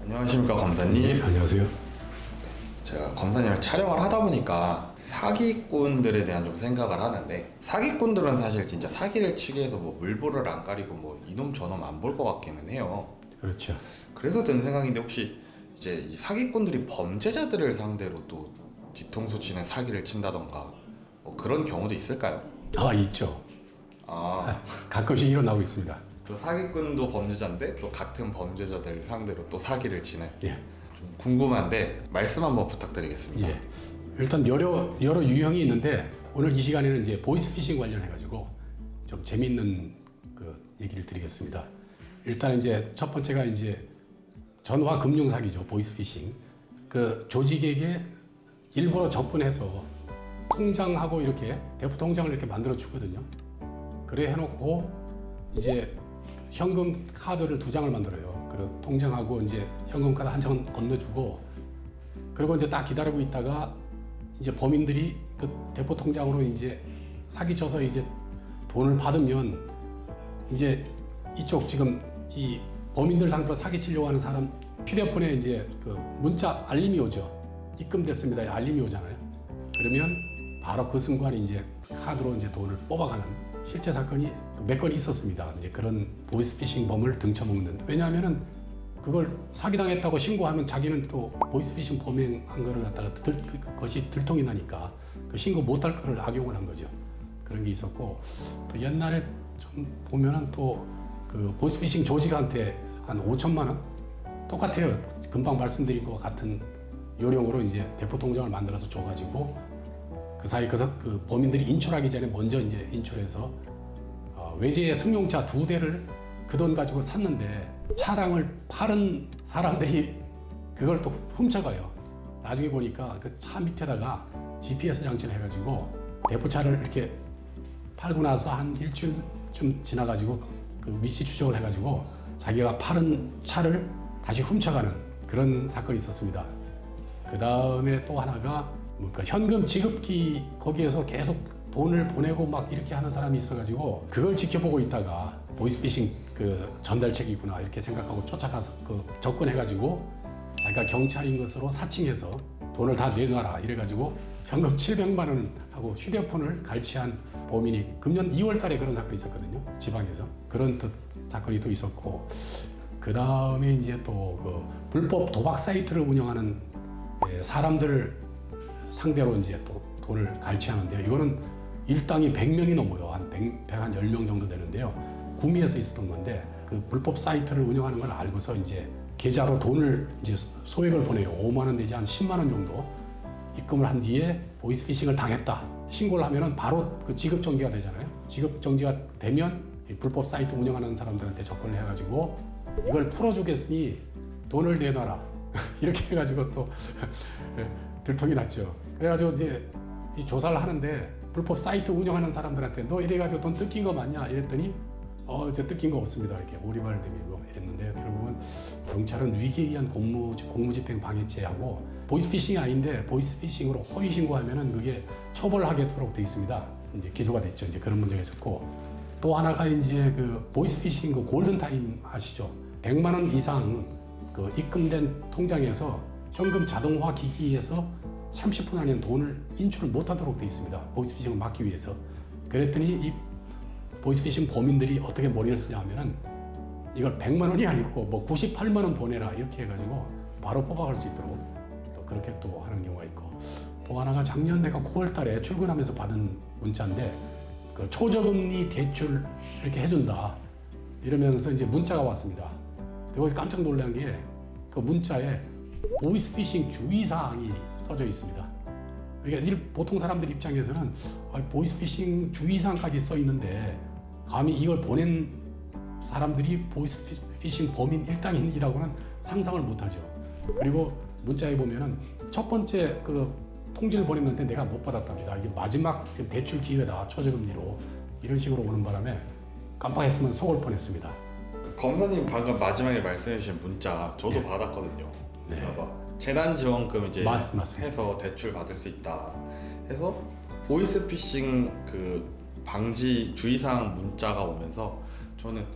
안녕하십니까 검사님. 네, 안녕하세요. 제가 검사님을 촬영을 하다 보니까 사기꾼들에 대한 좀 생각을 하는데, 사기꾼들은 사실 진짜 사기를 치기 위해서 뭐 물보를 안 가리고 뭐 이놈 저놈 안 볼 것 같기는 해요. 그렇죠. 그래서 든 생각인데, 혹시 이제 이 사기꾼들이 범죄자들을 상대로 또 뒤통수 치는 사기를 친다던가 뭐 그런 경우도 있을까요? 있죠. 아, 가끔씩 일어나고 있습니다. 또 사기꾼도 범죄자인데 또 같은 범죄자들 상대로 또 사기를 치는, 예. 좀 궁금한데 말씀 한번 부탁드리겠습니다. 예. 일단 여러 유형이 있는데, 오늘 이 시간에는 이제 보이스피싱 관련해가지고 좀 재미있는 그 얘기를 드리겠습니다. 일단 이제 첫 번째가 이제 전화 금융 사기죠. 보이스피싱. 그 조직에게 일부러 접근해서 통장하고 이렇게 대포 통장을 이렇게 만들어 주거든요. 그래 해놓고 이제 현금 카드를 2장을 만들어요. 그리고 통장하고 이제 현금 카드 1장은 건네주고, 그리고 이제 딱 기다리고 있다가 이제 범인들이 그 대포 통장으로 이제 사기쳐서 이제 돈을 받으면, 이제 이쪽 지금 이 범인들 상대로 사기치려고 하는 사람 휴대폰에 이제 그 문자 알림이 오죠. 입금됐습니다. 알림이 오잖아요. 그러면 바로 그 순간 이제 카드로 이제 돈을 뽑아가는 실제 사건이 몇 건 있었습니다. 이제 그런 보이스피싱 범을 등쳐먹는. 왜냐하면은 그걸 사기당했다고 신고하면 자기는 또 보이스피싱 범행한 거를 갖다가 그것이 들통이 나니까 그 신고 못할 거를 악용을 한 거죠. 그런 게 있었고, 또 옛날에 좀 보면은 또 그 보이스피싱 조직한테 한 5천만 원 똑같아요. 금방 말씀드린 것 같은 요령으로 이제 대포 통장을 만들어서 줘가지고 그 사이 그 범인들이 인출하기 전에 먼저 이제 인출해서 외제의 승용차 2대를 그 돈 가지고 샀는데, 차량을 파는 사람들이 그걸 또 훔쳐가요. 나중에 보니까 그 차 밑에다가 GPS 장치를 해가지고 대포차를 이렇게 팔고 나서 한 일주일쯤 지나가지고 그 위치 추적을 해가지고 자기가 파는 차를 다시 훔쳐가는 그런 사건이 있었습니다. 그 다음에 또 하나가 그러니까 현금 지급기 거기에서 계속 돈을 보내고 막 이렇게 하는 사람이 있어가지고 그걸 지켜보고 있다가 보이스피싱 그 전달책이구나 이렇게 생각하고 쫓아가서 그 접근해가지고 자기가 경찰인 것으로 사칭해서 돈을 다 내놔라 이래가지고 현금 700만 원 하고 휴대폰을 갈취한 범인이 금년 2월 달에 그런 사건이 있었거든요. 지방에서. 그런 또 사건이 또 있었고, 그 다음에 이제 또 그 불법 도박 사이트를 운영하는 사람들 상대로 이제 또 돈을 갈취하는데요. 이거는 일당이 100명이 넘어요. 한 110명 정도 되는데요. 구미에서 있었던 건데, 그 불법 사이트를 운영하는 걸 알고서 이제 계좌로 돈을 이제 소액을 보내요. 5만 원 내지 한 10만 원 정도 입금을 한 뒤에 보이스피싱을 당했다. 신고를 하면은 바로 그 지급 정지가 되잖아요. 지급 정지가 되면 이 불법 사이트 운영하는 사람들한테 접근을 해가지고 이걸 풀어주겠으니 돈을 내놔라. 이렇게 해가지고 또 들통이 났죠. 그래가지고 이제 이 조사를 하는데 불법 사이트 운영하는 사람들한테 너 이래가지고 돈 뜯긴 거 맞냐? 이랬더니 저 뜯긴 거 없습니다. 이렇게 오리발을 내밀고 이랬는데, 결국은 경찰은 위기에 의한 공무집행 방해죄하고 보이스피싱이 아닌데 보이스피싱으로 허위 신고하면은 그게 처벌하게도록 돼 있습니다. 이제 기소가 됐죠. 이제 그런 문제가 있었고, 또 하나가 이제 그 보이스피싱 그 골든타임 아시죠? 100만 원 이상 그 입금된 통장에서 현금 자동화 기기에서 30분 안에 돈을 인출을 못하도록 돼 있습니다. 보이스피싱을 막기 위해서. 그랬더니 이 보이스피싱 범인들이 어떻게 머리를 쓰냐 하면은 이걸 100만 원이 아니고 뭐 98만 원 보내라 이렇게 해가지고 바로 뽑아갈 수 있도록 또 그렇게 또 하는 경우가 있고, 또 하나가 작년 내가 9월 달에 출근하면서 받은 문자인데, 그 초저금리 대출 이렇게 해준다 이러면서 이제 문자가 왔습니다. 거기서 깜짝 놀란 게 그 문자에 보이스피싱 주의사항이 써져 있습니다. 그러니까 보통 사람들 입장에서는 보이스피싱 주의사항까지 써 있는데 감히 이걸 보낸 사람들이 보이스피싱 범인 일당이라고는 상상을 못하죠. 그리고 문자에 보면은 첫 번째 그 통지를 보냈는데 내가 못 받았답니다. 이게 마지막 대출 기회다, 초저금리로 이런 식으로 오는 바람에 깜빡했으면 속을 뻔했습니다. 검사님 방금 마지막에 말씀해주신 문자 저도 네. 받았거든요. 네. 재난지원금 이제 맞습니다. 해서 대출 받을 수 있다 해서 보이스피싱 그 방지 주의사항 문자가 오면서 저는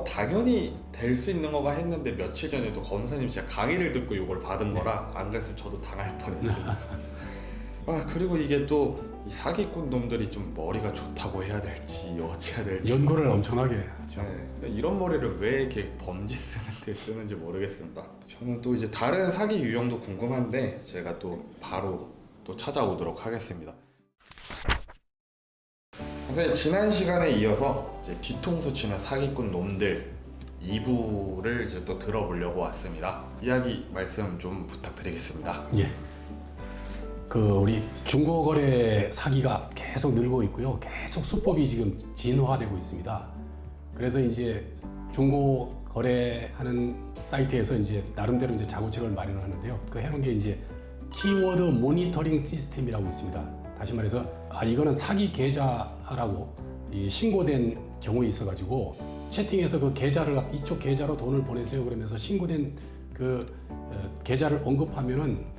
당연히 될 수 있는 거가 했는데 며칠 전에도 검사님 진짜 강의를 듣고 이걸 받은 거라 안 그랬으면 저도 당할 뻔했습니다. 그리고 이게 또 이 사기꾼 놈들이 좀 머리가 좋다고 해야 될지 어찌해야 될지 연구를 엄청나게 하죠. 네, 이런 머리를 왜 이렇게 범죄 쓰는데 쓰는지 모르겠습니다. 저는 또 이제 다른 사기 유형도 궁금한데 제가 또 바로 또 찾아오도록 하겠습니다. 선생님, 지난 시간에 이어서 이제 뒤통수 치는 사기꾼 놈들 2부를 이제 또 들어보려고 왔습니다. 이야기 말씀 좀 부탁드리겠습니다. 예. 우리 중고거래 사기가 계속 늘고 있고요. 계속 수법이 지금 진화되고 있습니다. 그래서 이제 중고거래하는 사이트에서 이제 나름대로 이제 자구책을 마련하는데요. 그 해놓은 게 이제 키워드 모니터링 시스템이라고 있습니다. 다시 말해서 이거는 사기 계좌라고 신고된 경우에 있어가지고 채팅에서 그 계좌를 이쪽 계좌로 돈을 보내세요 그러면서 신고된 그 계좌를 언급하면은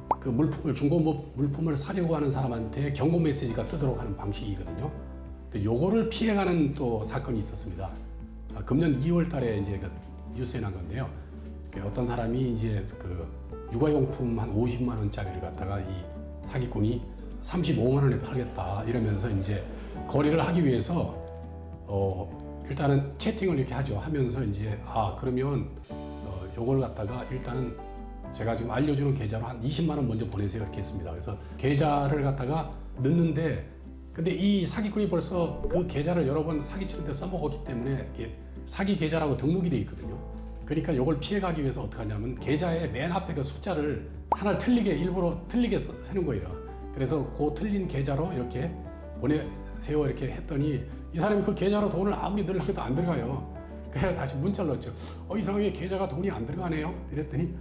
그 중고 물품을 사려고 하는 사람한테 경고 메시지가 뜨도록 하는 방식이거든요. 요거를 피해가는 또 사건이 있었습니다. 금년 2월달에 이제 그 뉴스에 난 건데요. 어떤 사람이 이제 그 육아용품 한 50만 원짜리를 갖다가 이 사기꾼이 35만 원에 팔겠다 이러면서 이제 거래를 하기 위해서 일단은 채팅을 이렇게 하면서 이제 그러면 요걸 갖다가 일단은 제가 지금 알려주는 계좌로 한 20만 원 먼저 보내세요 이렇게 했습니다. 그래서 계좌를 갖다가 넣는데 근데 이 사기꾼이 벌써 그 계좌를 여러 번 사기치는데 써먹었기 때문에 사기 계좌라고 등록이 돼 있거든요. 그러니까 이걸 피해가기 위해서 어떻게 하냐면 계좌의 맨 앞에 그 숫자를 하나를 일부러 틀리게 해놓은 거예요. 그래서 그 틀린 계좌로 이렇게 보내세요 이렇게 했더니 이 사람이 그 계좌로 돈을 아무리 넣으려고 해도 안 들어가요. 그래서 다시 문자를 넣었죠. 이상하게 계좌가 돈이 안 들어가네요. 이랬더니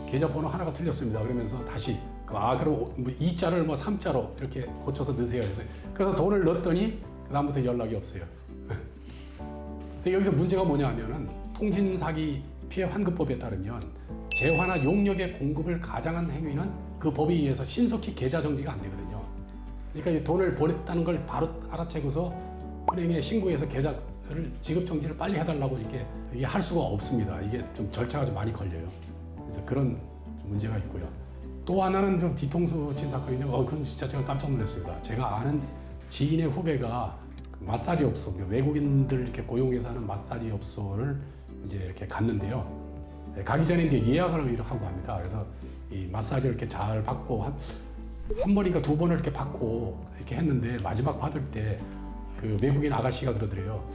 계좌 번호 하나가 틀렸습니다. 그러면서 다시 그럼 2자를 3자로 이렇게 고쳐서 넣으세요. 그래서 돈을 넣었더니 그다음부터 연락이 없어요. 근데 여기서 문제가 뭐냐면은 통신사기 피해 환급법에 따르면 재화나 용역의 공급을 가장한 행위는 그 법에 의해서 신속히 계좌 정지가 안 되거든요. 그러니까 이 돈을 보냈다는 걸 바로 알아채고서 은행에 신고해서 계좌를 지급 정지를 빨리 해달라고 이게 할 수가 없습니다. 이게 좀 절차가 좀 많이 걸려요. 그래서 그런 문제가 있고요. 또 하나는 좀 뒤통수 친 사건인데, 그건 진짜 제가 깜짝 놀랐습니다. 제가 아는 지인의 후배가 마사지 업소, 외국인들 이렇게 고용해서 하는 마사지 업소를 이제 이렇게 갔는데요. 가기 전에 이제 예약을 하고 합니다. 그래서 이 마사지를 이렇게 잘 받고 한 번인가 두 번을 이렇게 받고 이렇게 했는데 마지막 받을 때 그 외국인 아가씨가 그러더래요.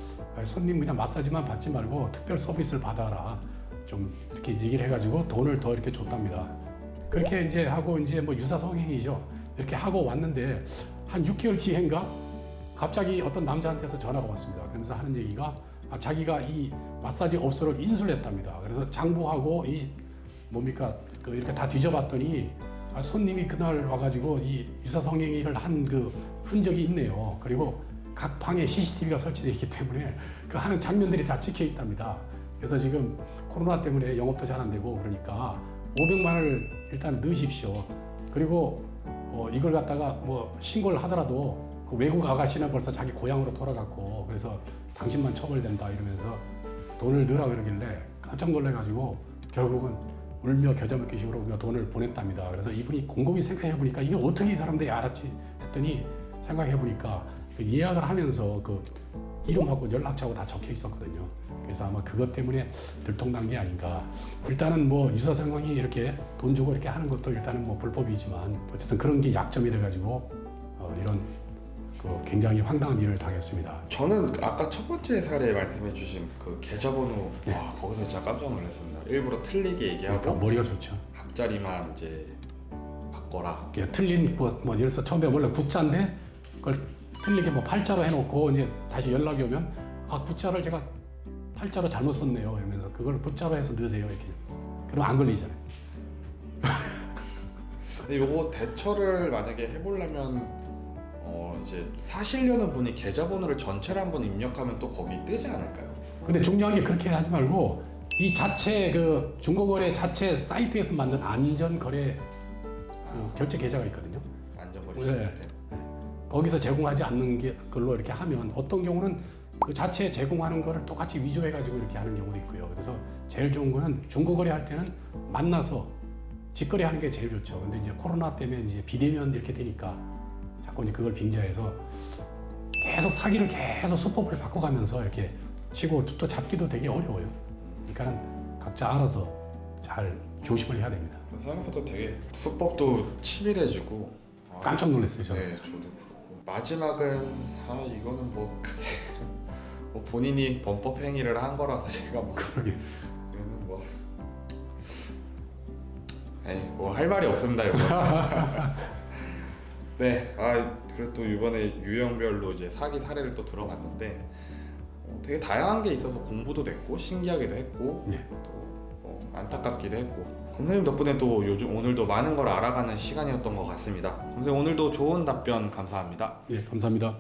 손님 그냥 마사지만 받지 말고 특별 서비스를 받아라. 좀 이렇게 얘기를 해가지고 돈을 더 이렇게 줬답니다. 그렇게 이제 하고 이제 유사성행위죠. 이렇게 하고 왔는데 한 6개월 뒤인가 갑자기 어떤 남자한테서 전화가 왔습니다. 그러면서 하는 얘기가 자기가 이 마사지 업소를 인수를 했답니다. 그래서 장부하고 이렇게 다 뒤져봤더니 손님이 그날 와가지고 이 유사성행위를 한 그 흔적이 있네요. 그리고 각 방에 CCTV가 설치되어 있기 때문에 그 하는 장면들이 다 찍혀 있답니다. 그래서 지금 코로나 때문에 영업도 잘 안 되고 그러니까 500만 원을 일단 넣으십시오. 그리고 이걸 갖다가 신고를 하더라도 그 외국 아가씨는 벌써 자기 고향으로 돌아갔고 그래서 당신만 처벌된다 이러면서 돈을 넣으라 그러길래 깜짝 놀래가지고 결국은 울며 겨자 먹기 식으로 돈을 보냈답니다. 그래서 이분이 곰곰이 생각해 보니까 이게 어떻게 이 사람들이 알았지 했더니 생각해 보니까 예약을 하면서 그 이름하고 연락처하고 다 적혀 있었거든요. 그래서 아마 그것 때문에 들통난 게 아닌가. 일단은 유사성행위 이렇게 돈 주고 이렇게 하는 것도 일단은 불법이지만 어쨌든 그런 게 약점이 돼가지고 이런 굉장히 황당한 일을 당했습니다. 저는 아까 첫 번째 사례 말씀해주신 그 계좌번호 거기서 진짜 깜짝 놀랐습니다. 일부러 틀리게 얘기하고 그러니까 머리가 좋죠. 앞자리만 이제 바꿔라. 틀린 예를 들어서 처음에 원래 9자인데 그걸 틀리게 8자로 해놓고 이제 다시 연락이 오면 9자를 제가 8자로 잘못 썼네요 이러면서 그걸 9자로 해서 넣으세요 이렇게. 그럼 안 걸리잖아요. 근데 요거 대처를 만약에 해보려면 이제 사시려는 분이 계좌번호를 전체를 한번 입력하면 또 거기 뜨지 않을까요? 근데 중요한 게 그렇게 하지 말고 이 자체 그 중고거래 자체 사이트에서 만든 안전거래 결제 계좌가 있거든요. 안전거래 시스템. 거기서 제공하지 않는 게 걸로 이렇게 하면 어떤 경우는 그 자체에 제공하는 거를 똑같이 위조해가지고 이렇게 하는 경우도 있고요. 그래서 제일 좋은 거는 중고거래 할 때는 만나서 직거래 하는 게 제일 좋죠. 근데 이제 코로나 때문에 이제 비대면 이렇게 되니까 자꾸 이제 그걸 빙자해서 계속 사기를 계속 수법을 바꿔가면서 이렇게 치고 또 잡기도 되게 어려워요. 그러니까는 각자 알아서 잘 조심을 해야 됩니다. 생각보다 되게 수법도 치밀해지고 깜짝 놀랐어요, 저는. 네, 저도 그렇고 마지막은 이거는 뭐 크게 뭐 본인이 범법 행위를 한 거라서 제가 뭐 그러게. 이거는 뭐 할 말이 없습니다, 이거. 네, 그래도 또 이번에 유형별로 이제 사기 사례를 또 들어봤는데 되게 다양한 게 있어서 공부도 됐고 신기하기도 했고 네. 또 안타깝기도 했고 검사님 덕분에 또 오늘도 많은 걸 알아가는 시간이었던 것 같습니다. 검사님 오늘도 좋은 답변 감사합니다. 네, 감사합니다.